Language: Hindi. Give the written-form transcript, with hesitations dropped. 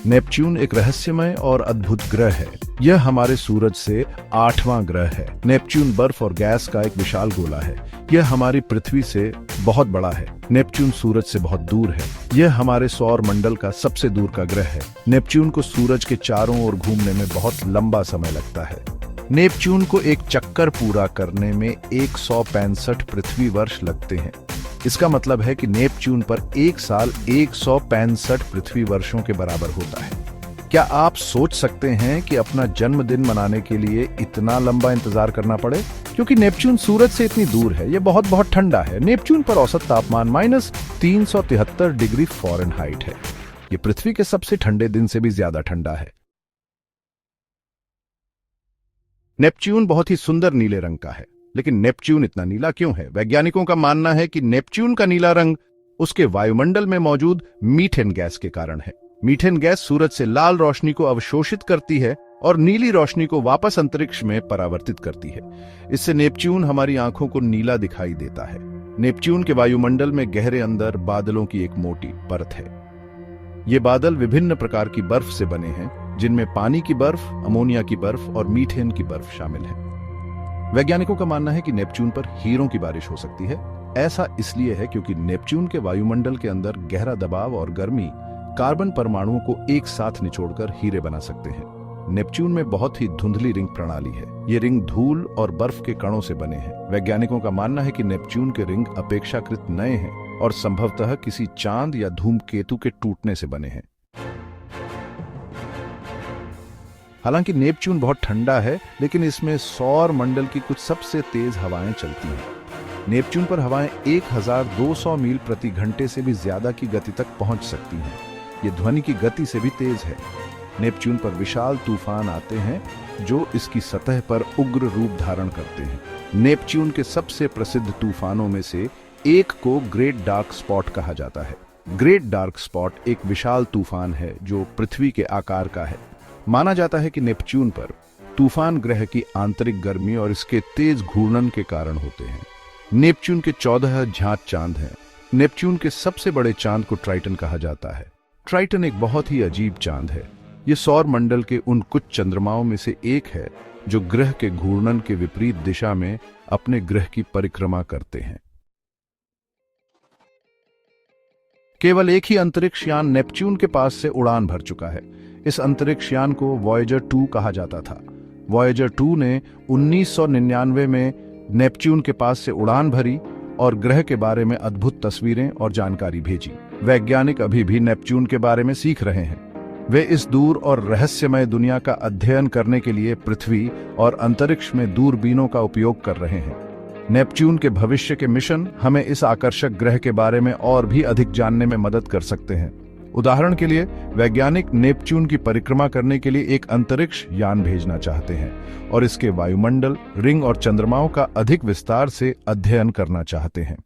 नेपच्यून एक रहस्यमय और अद्भुत ग्रह है। यह हमारे सूरज से 8वां ग्रह है। नेपच्यून बर्फ और गैस का एक विशाल गोला है। यह हमारी पृथ्वी से बहुत बड़ा है। नेपच्यून सूरज से बहुत दूर है। यह हमारे सौर मंडल का सबसे दूर का ग्रह है। नेपच्यून को सूरज के चारों ओर घूमने में बहुत लंबा समय लगता है। नेपच्यून को एक चक्कर पूरा करने में 165 पृथ्वी वर्ष लगते हैं। इसका मतलब है कि नेपच्यून पर एक साल 165 पृथ्वी वर्षों के बराबर होता है। क्या आप सोच सकते हैं कि अपना जन्मदिन मनाने के लिए इतना लंबा इंतजार करना पड़े? क्योंकि नेपच्यून सूरज से इतनी दूर है, यह बहुत ठंडा है। नेपच्यून पर औसत तापमान -373 डिग्री फ़ारेनहाइट है। यह पृथ्वी के सबसे ठंडे दिन से भी ज्यादा ठंडा है। नेपच्यून बहुत ही सुंदर नीले रंग का है, लेकिन नेपच्यून इतना नीला क्यों है? वैज्ञानिकों का मानना है कि नेपच्यून का नीला रंग उसके वायुमंडल में मौजूद मीथेन गैस के कारण है। मीथेन गैस सूरज से लाल रोशनी को अवशोषित करती है और नीली रोशनी को वापस अंतरिक्ष में परावर्तित करती है। इससे नेपच्यून हमारी आंखों को नीला दिखाई देता है। नेपच्यून के वायुमंडल में गहरे अंदर बादलों की एक मोटी परत है। ये बादल विभिन्न प्रकार की बर्फ से बने हैं, जिनमें पानी की बर्फ, अमोनिया की बर्फ और मीथेन की बर्फ शामिल है। वैज्ञानिकों का मानना है कि नेपच्यून पर हीरों की बारिश हो सकती है। ऐसा इसलिए है क्योंकि नेपच्यून के वायुमंडल के अंदर गहरा दबाव और गर्मी कार्बन परमाणुओं को एक साथ निचोड़कर हीरे बना सकते हैं। नेपच्यून में बहुत ही धुंधली रिंग प्रणाली है। ये रिंग धूल और बर्फ के कणों से बने हैं। वैज्ञानिकों का मानना है कि नेपच्यून के रिंग अपेक्षाकृत नए हैं और संभवतः किसी चांद या धूमकेतु के टूटने से बने हैं। हालांकि नेपच्यून बहुत ठंडा है, लेकिन इसमें सौर मंडल की कुछ सबसे तेज हवाएं चलती हैं। नेपच्यून पर हवाएं 1200 मील प्रति घंटे से भी ज्यादा की गति तक पहुंच सकती हैं। ये ध्वनि की गति से भी तेज है। नेपच्यून पर विशाल तूफान आते हैं जो इसकी सतह पर उग्र रूप धारण करते हैं। नेपच्यून के सबसे प्रसिद्ध तूफानों में से एक को ग्रेट डार्क स्पॉट कहा जाता है। ग्रेट डार्क स्पॉट एक विशाल तूफान है जो पृथ्वी के आकार का है। माना जाता है कि नेपच्यून पर तूफान ग्रह की आंतरिक गर्मी और इसके तेज घूर्णन के कारण होते हैं। नेपच्यून के 14 झांझ चांद हैं। नेपच्यून के सबसे बड़े चांद को ट्राइटन कहा जाता है। ट्राइटन एक बहुत ही अजीब चांद है। यह सौर मंडल के उन कुछ चंद्रमाओं में से एक है जो ग्रह के घूर्णन के विपरीत दिशा में अपने ग्रह की परिक्रमा करते हैं। केवल एक ही अंतरिक्ष यान नेपच्यून के पास से उड़ान भर चुका है। इस अंतरिक्ष यान को वॉयेजर 2 कहा जाता था। वॉयेजर 2 ने 1999 में नेपच्यून के पास से उड़ान भरी और ग्रह के बारे में अद्भुत तस्वीरें और जानकारी भेजी। वैज्ञानिक अभी भी नेपच्यून के बारे में सीख रहे हैं। वे इस दूर और रहस्यमय दुनिया का अध्ययन करने के लिए पृथ्वी और अंतरिक्ष में दूरबीनों का उपयोग कर रहे हैं। नेपच्यून के भविष्य के मिशन हमें इस आकर्षक ग्रह के बारे में और भी अधिक जानने में मदद कर सकते हैं। उदाहरण के लिए, वैज्ञानिक नेपच्यून की परिक्रमा करने के लिए एक अंतरिक्ष यान भेजना चाहते हैं और इसके वायुमंडल, रिंग और चंद्रमाओं का अधिक विस्तार से अध्ययन करना चाहते हैं।